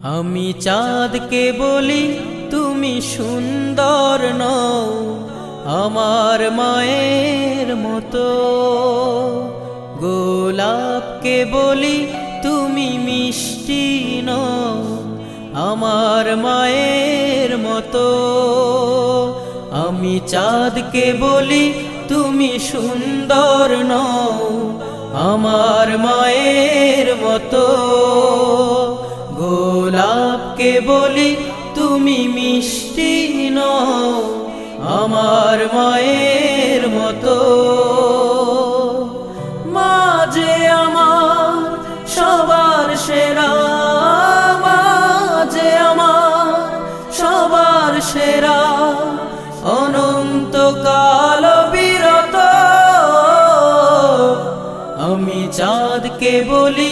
আমি চাঁদকে বলি তুমি সুন্দর নও আমার মায়ের মতো, গোলাপকে বলি তুমি মিষ্টি নও আমার মায়ের মতো। আমি চাঁদকে বলি তুমি সুন্দর নও আমার মায়ের মতো, গোলাপকে বলি তুমি মিষ্টি নও আমার মায়ের মতো। মা যে আমার সবার সেরা, মা যে আমার সবার সেরা, অনন্তকাল বিরত। আমি চাঁদকে বলি